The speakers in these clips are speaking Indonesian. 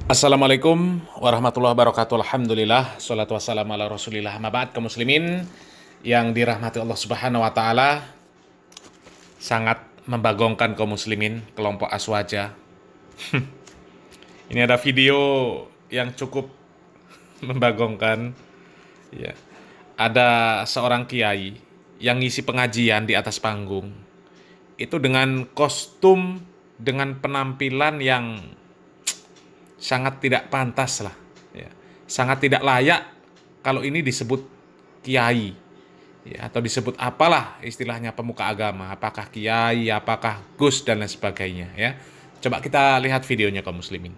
Assalamualaikum warahmatullahi wabarakatuh. Alhamdulillah, salatu wassalamu ala rasulillah. Amma ba'd, kaum muslimin yang dirahmati Allah subhanahu wa ta'ala. Sangat membagongkan kaum muslimin, kelompok Aswaja. Ini ada video yang cukup membagongkan ya. Ada seorang kiai yang ngisi pengajian di atas panggung. Itu dengan kostum, dengan penampilan yang sangat tidak pantas lah, ya. Sangat tidak layak kalau ini disebut kiai, ya, atau disebut apalah istilahnya pemuka agama, apakah kiai, apakah gus dan lain sebagainya, ya. Coba kita lihat videonya kaum muslimin.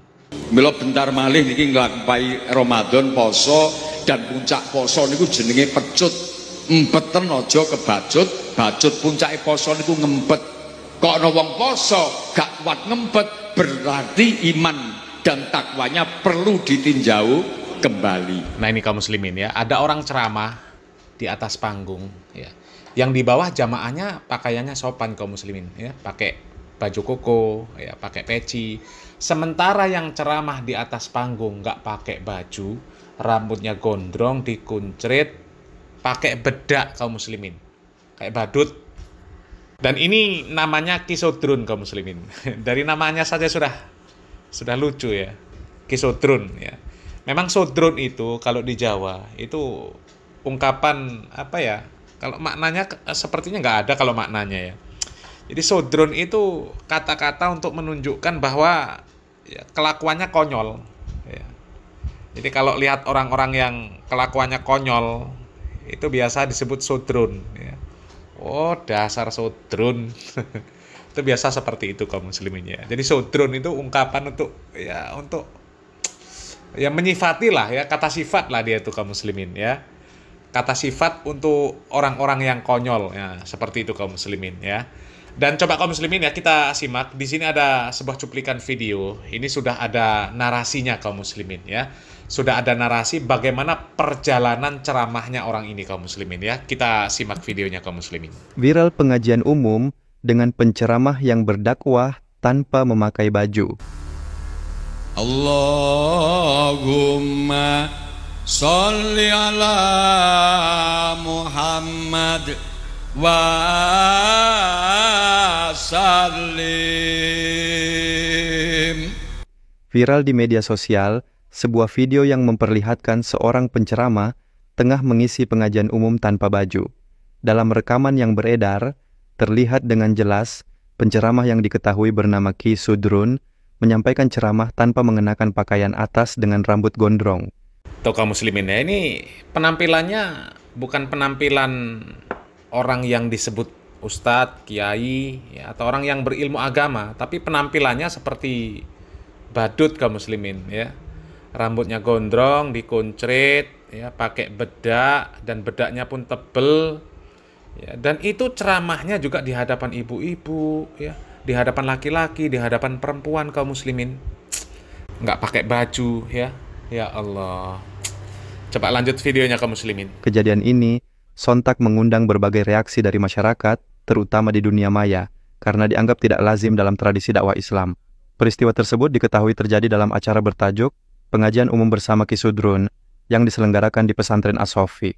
Mila bentar malih niki nglampahi Ramadan poso dan puncak poso niku jenenge pecut. Empeten aja kebacut, bacut puncake poso niku ngempet. Kok ana wong poso gak kuat ngempet, berarti iman dan takwanya perlu ditinjau kembali. Nah, ini kaum muslimin ya, ada orang ceramah di atas panggung ya. Yang di bawah jamaahnya pakaiannya sopan kaum muslimin ya, pakai baju koko ya, pakai peci. Sementara yang ceramah di atas panggung nggak pakai baju, rambutnya gondrong, dikuncrit, pakai bedak kaum muslimin, kayak badut. Dan ini namanya Kisodrun kaum muslimin. Dari namanya saja sudah lucu ya, Kisodrun ya. Memang sodrun itu kalau di Jawa itu ungkapan apa ya? Kalau maknanya sepertinya nggak ada kalau maknanya ya. Jadi sodrun itu kata-kata untuk menunjukkan bahwa ya, kelakuannya konyol. Ya. Jadi kalau lihat orang-orang yang kelakuannya konyol itu biasa disebut sodrun. Ya. Oh, dasar sodrun. Itu biasa seperti itu kaum muslimin ya. Jadi sodrun itu ungkapan untuk ya menyifati lah ya, kata sifat lah dia itu kaum muslimin ya. Kata sifat untuk orang-orang yang konyol ya, seperti itu kaum muslimin ya. Dan coba kaum muslimin ya, kita simak. Di sini ada sebuah cuplikan video. Ini sudah ada narasinya kaum muslimin ya. Sudah ada narasi bagaimana perjalanan ceramahnya orang ini kaum muslimin ya. Kita simak videonya kaum muslimin. Viral pengajian umum dengan penceramah yang berdakwah tanpa memakai baju. Allahumma sholli ala Muhammad wa sallim. Viral di media sosial, sebuah video yang memperlihatkan seorang penceramah tengah mengisi pengajian umum tanpa baju. Dalam rekaman yang beredar, terlihat dengan jelas penceramah yang diketahui bernama Ki Sudrun menyampaikan ceramah tanpa mengenakan pakaian atas dengan rambut gondrong. Tuh kaum muslimin ya, ini penampilannya bukan penampilan orang yang disebut ustadz, kiai, ya, atau orang yang berilmu agama, tapi penampilannya seperti badut kaum muslimin ya. Rambutnya gondrong, dikuncrit, ya, pakai bedak, dan bedaknya pun tebel. Ya, dan itu ceramahnya juga di hadapan ibu-ibu, ya, di hadapan laki-laki, di hadapan perempuan kaum muslimin. Nggak pakai baju, ya. Ya Allah. Coba lanjut videonya kaum muslimin. Kejadian ini sontak mengundang berbagai reaksi dari masyarakat, terutama di dunia maya, karena dianggap tidak lazim dalam tradisi dakwah Islam. Peristiwa tersebut diketahui terjadi dalam acara bertajuk Pengajian Umum Bersama Ki Sudrun yang diselenggarakan di pesantren As-Sofi.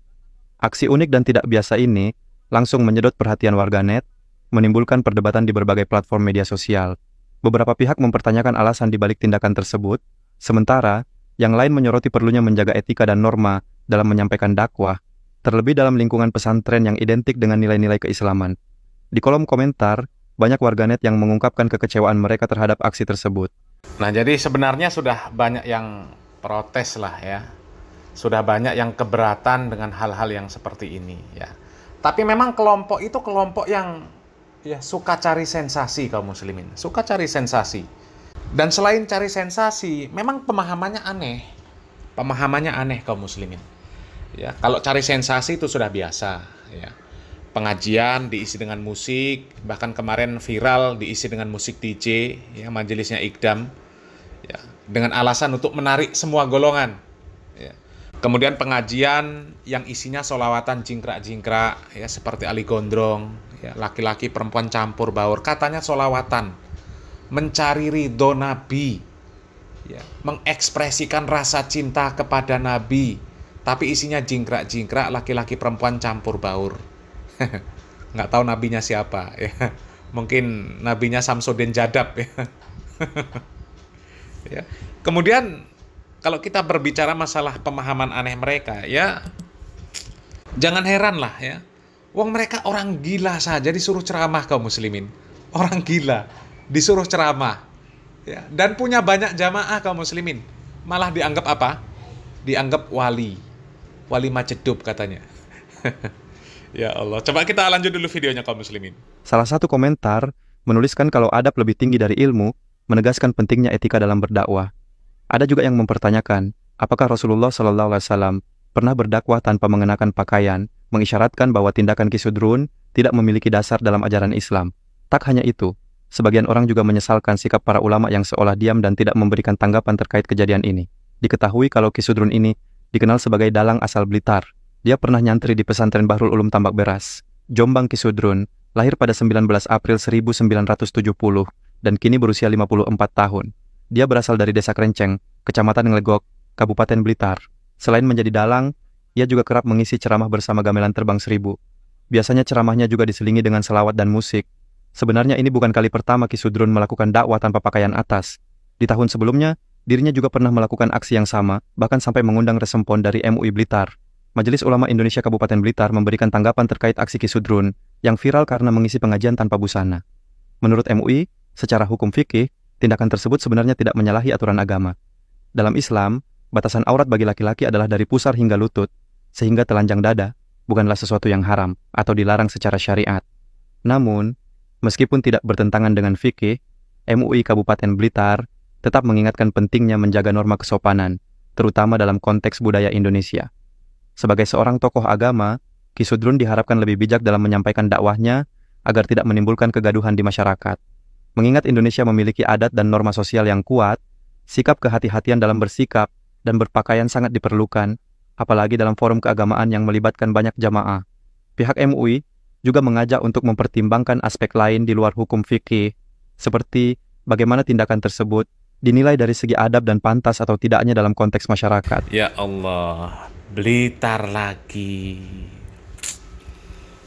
Aksi unik dan tidak biasa ini langsung menyedot perhatian warganet, menimbulkan perdebatan di berbagai platform media sosial. Beberapa pihak mempertanyakan alasan di balik tindakan tersebut, sementara yang lain menyoroti perlunya menjaga etika dan norma dalam menyampaikan dakwah, terlebih dalam lingkungan pesantren yang identik dengan nilai-nilai keislaman. Di kolom komentar, banyak warganet yang mengungkapkan kekecewaan mereka terhadap aksi tersebut. Nah, jadi sebenarnya sudah banyak yang protes lah ya. Sudah banyak yang keberatan dengan hal-hal yang seperti ini ya. Tapi memang kelompok itu kelompok yang ya suka cari sensasi kaum muslimin, suka cari sensasi. Dan selain cari sensasi, memang pemahamannya aneh. Pemahamannya aneh kaum muslimin. Ya, kalau cari sensasi itu sudah biasa ya. Pengajian diisi dengan musik, bahkan kemarin viral diisi dengan musik DJ ya, majelisnya Ikdam ya, dengan alasan untuk menarik semua golongan. Ya. Kemudian pengajian yang isinya sholawatan jingkrak-jingkrak ya, seperti Ali Gondrong ya, laki-laki perempuan campur baur, katanya sholawatan mencari ridho Nabi ya, mengekspresikan rasa cinta kepada Nabi, tapi isinya jingkrak-jingkrak, laki-laki perempuan campur baur. Nggak tahu nabinya siapa, ya. Mungkin nabinya Samsudin Jadab, ya. Ya. Kemudian kalau kita berbicara masalah pemahaman aneh mereka, ya jangan heran lah ya. Wong mereka orang gila saja disuruh ceramah kaum muslimin. Orang gila disuruh ceramah. Ya, dan punya banyak jamaah kaum muslimin. Malah dianggap apa? Dianggap wali. Wali Majedub katanya. Ya Allah, coba kita lanjut dulu videonya kaum muslimin. Salah satu komentar menuliskan kalau adab lebih tinggi dari ilmu, menegaskan pentingnya etika dalam berdakwah. Ada juga yang mempertanyakan, apakah Rasulullah SAW pernah berdakwah tanpa mengenakan pakaian, mengisyaratkan bahwa tindakan Kisudrun tidak memiliki dasar dalam ajaran Islam. Tak hanya itu, sebagian orang juga menyesalkan sikap para ulama yang seolah diam dan tidak memberikan tanggapan terkait kejadian ini. Diketahui kalau Kisudrun ini dikenal sebagai dalang asal Blitar. Dia pernah nyantri di pesantren Bahrul Ulum Tambak Beras, Jombang. Kisudrun lahir pada 19 April 1970 dan kini berusia 54 tahun. Dia berasal dari Desa Krenceng, Kecamatan Nglegok, Kabupaten Blitar. Selain menjadi dalang, ia juga kerap mengisi ceramah bersama Gamelan Terbang Seribu. Biasanya ceramahnya juga diselingi dengan selawat dan musik. Sebenarnya ini bukan kali pertama Kisudrun melakukan dakwah tanpa pakaian atas. Di tahun sebelumnya, dirinya juga pernah melakukan aksi yang sama, bahkan sampai mengundang resempon dari MUI Blitar. Majelis Ulama Indonesia Kabupaten Blitar memberikan tanggapan terkait aksi Kisudrun yang viral karena mengisi pengajian tanpa busana. Menurut MUI, secara hukum fikih, tindakan tersebut sebenarnya tidak menyalahi aturan agama. Dalam Islam, batasan aurat bagi laki-laki adalah dari pusar hingga lutut, sehingga telanjang dada bukanlah sesuatu yang haram atau dilarang secara syariat. Namun, meskipun tidak bertentangan dengan fikih, MUI Kabupaten Blitar tetap mengingatkan pentingnya menjaga norma kesopanan, terutama dalam konteks budaya Indonesia. Sebagai seorang tokoh agama, Kisudrun diharapkan lebih bijak dalam menyampaikan dakwahnya agar tidak menimbulkan kegaduhan di masyarakat. Mengingat Indonesia memiliki adat dan norma sosial yang kuat, sikap kehati-hatian dalam bersikap dan berpakaian sangat diperlukan, apalagi dalam forum keagamaan yang melibatkan banyak jamaah. Pihak MUI juga mengajak untuk mempertimbangkan aspek lain di luar hukum fikih, seperti bagaimana tindakan tersebut dinilai dari segi adab dan pantas atau tidaknya dalam konteks masyarakat. Ya Allah, Blitar lagi.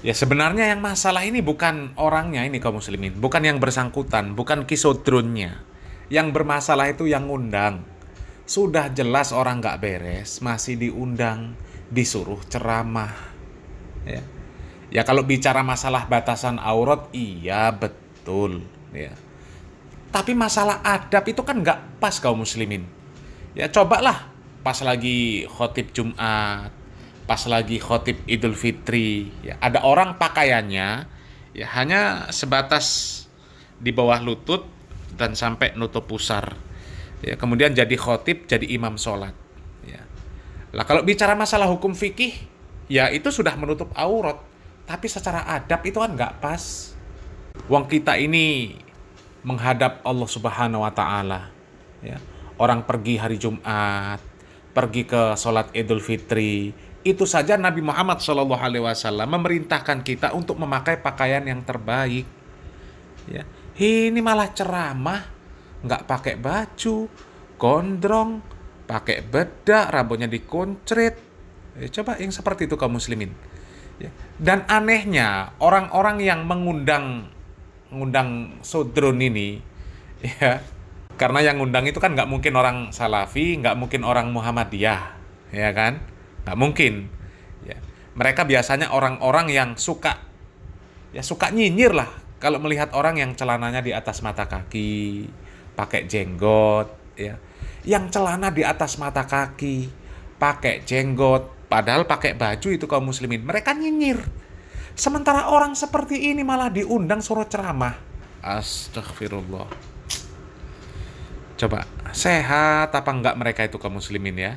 Ya sebenarnya yang masalah ini bukan orangnya ini kaum muslimin, bukan yang bersangkutan, bukan Kisudrunnya. Yang bermasalah itu yang ngundang. Sudah jelas orang nggak beres, masih diundang, disuruh ceramah. Ya kalau bicara masalah batasan aurat, iya betul. Ya. Tapi masalah adab itu kan nggak pas kaum muslimin. Ya cobalah pas lagi khotib Jumat, pas lagi khotib Idul Fitri, ya, ada orang pakaiannya ya hanya sebatas di bawah lutut dan sampai nutup pusar. Ya, kemudian jadi khotib, jadi imam sholat. Ya. Lah kalau bicara masalah hukum fikih, ya itu sudah menutup aurat. Tapi secara adab itu kan nggak pas. Wong kita ini menghadap Allah Subhanahu Wa Taala. Ya. Orang pergi hari Jumat, pergi ke sholat Idul Fitri. Itu saja Nabi Muhammad SAW memerintahkan kita untuk memakai pakaian yang terbaik. Ya. Ini malah ceramah, nggak pakai baju, gondrong, pakai bedak, rambutnya dikuncrit. Ya, coba yang seperti itu kaum muslimin. Ya. Dan anehnya orang-orang yang mengundang Sudrun ini, ya, karena yang ngundang itu kan nggak mungkin orang Salafi, nggak mungkin orang Muhammadiyah, ya kan? Nggak mungkin. Ya. Mereka biasanya orang-orang yang suka nyinyir lah kalau melihat orang yang celananya di atas mata kaki, pakai jenggot, ya. Yang celana di atas mata kaki, pakai jenggot, padahal pakai baju itu kaum muslimin. Mereka nyinyir. Sementara orang seperti ini malah diundang suruh ceramah. Astagfirullah. Coba, sehat apa enggak mereka itu kaum muslimin ya?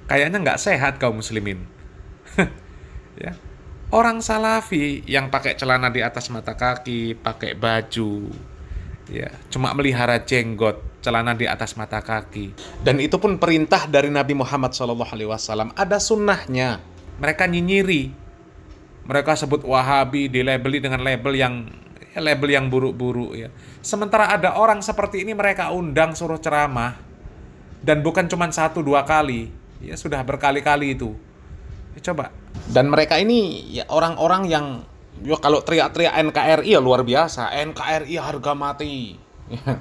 Kayaknya nggak sehat kaum muslimin. Ya. Orang Salafi yang pakai celana di atas mata kaki, pakai baju, ya, cuma melihara jenggot, celana di atas mata kaki. Dan itu pun perintah dari Nabi Muhammad SAW. Ada sunnahnya. Mereka nyinyiri. Mereka sebut Wahabi, dilabeli dengan label yang buruk-buruk. Ya. Sementara ada orang seperti ini mereka undang suruh ceramah. Dan bukan cuma 1-2 kali, ya sudah berkali-kali itu. Ya, coba. Dan mereka ini ya orang-orang yang ya kalau teriak-teriak NKRI ya luar biasa. NKRI harga mati. Ya.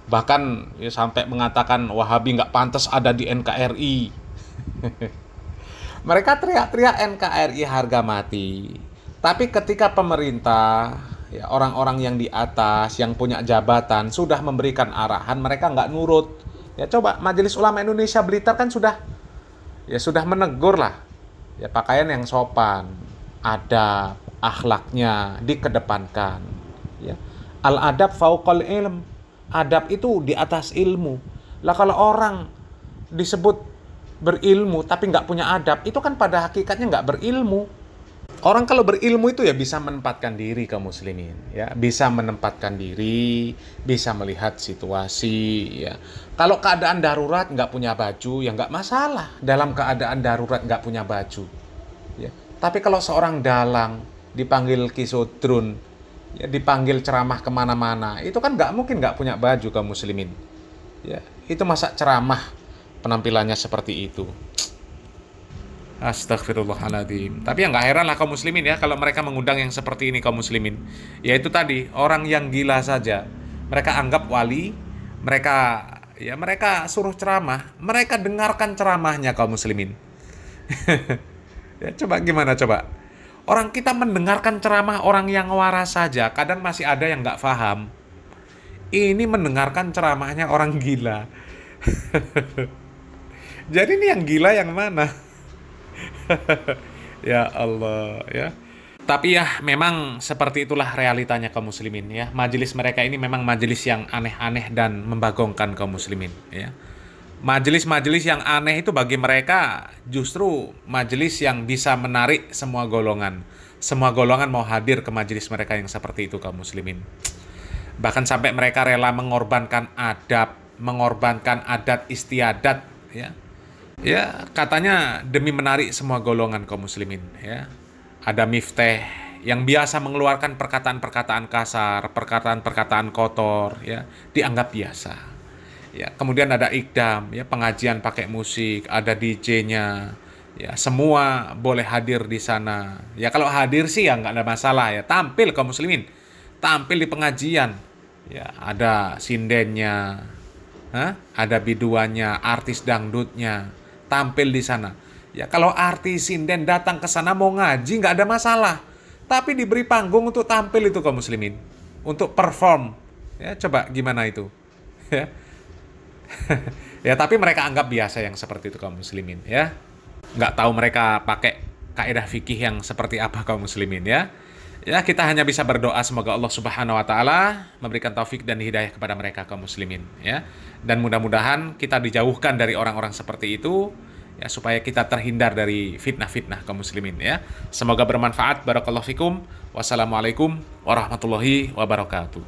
Bahkan ya sampai mengatakan Wahabi nggak pantas ada di NKRI. Mereka teriak-teriak NKRI harga mati. Tapi ketika pemerintah, ya orang-orang yang di atas, yang punya jabatan sudah memberikan arahan, mereka nggak nurut. Ya coba Majelis Ulama Indonesia Blitar kan sudah menegur lah. Ya pakaian yang sopan, adab, akhlaknya dikedepankan. Ya. Al-adab fauqal ilm. Adab itu di atas ilmu. Lah kalau orang disebut berilmu tapi nggak punya adab, itu kan pada hakikatnya nggak berilmu. Orang kalau berilmu itu ya bisa menempatkan diri kaum muslimin, ya bisa menempatkan diri, bisa melihat situasi, ya. Kalau keadaan darurat nggak punya baju, ya nggak masalah. Dalam keadaan darurat nggak punya baju, ya. Tapi kalau seorang dalang dipanggil kisudrun, ya dipanggil ceramah kemana-mana, itu kan nggak mungkin nggak punya baju kaum muslimin, ya. Itu masa ceramah penampilannya seperti itu. Astagfirullahaladzim. Tapi ya nggak heran lah kaum muslimin ya kalau mereka mengundang yang seperti ini kaum muslimin. Yaitu tadi orang yang gila saja mereka anggap wali, mereka suruh ceramah, mereka dengarkan ceramahnya kaum muslimin. Ya coba gimana coba? Orang kita mendengarkan ceramah orang yang waras saja, kadang masih ada yang nggak paham. Ini mendengarkan ceramahnya orang gila. Jadi ini yang gila yang mana? Ya Allah ya. Tapi ya memang seperti itulah realitanya kaum muslimin ya. Majelis mereka ini memang majelis yang aneh-aneh dan membagongkan kaum muslimin ya. Majelis-majelis yang aneh itu bagi mereka justru majelis yang bisa menarik semua golongan. Semua golongan mau hadir ke majelis mereka yang seperti itu kaum muslimin. Bahkan sampai mereka rela mengorbankan adab, mengorbankan adat istiadat ya. Ya, katanya demi menarik semua golongan kaum muslimin ya. Ada Miftah yang biasa mengeluarkan perkataan-perkataan kasar, perkataan-perkataan kotor ya, dianggap biasa. Ya, kemudian ada Ikdam ya, pengajian pakai musik, ada DJ-nya. Ya, semua boleh hadir di sana. Ya, kalau hadir sih ya nggak ada masalah ya. Tampil kaum muslimin. Tampil di pengajian. Ya, ada sindennya. Ada biduannya, artis dangdutnya. Tampil di sana. Ya kalau artis sinden datang ke sana mau ngaji nggak ada masalah. Tapi diberi panggung untuk tampil itu kaum muslimin, untuk perform. Ya coba gimana itu? Ya. Ya tapi mereka anggap biasa yang seperti itu kaum muslimin ya. Nggak tahu mereka pakai kaidah fikih yang seperti apa kaum muslimin ya. Ya kita hanya bisa berdoa semoga Allah Subhanahu wa taala memberikan taufik dan hidayah kepada mereka kaum muslimin ya. Dan mudah-mudahan kita dijauhkan dari orang-orang seperti itu ya supaya kita terhindar dari fitnah-fitnah kaum muslimin ya. Semoga bermanfaat. Barakallahu fikum. Wassalamualaikum warahmatullahi wabarakatuh.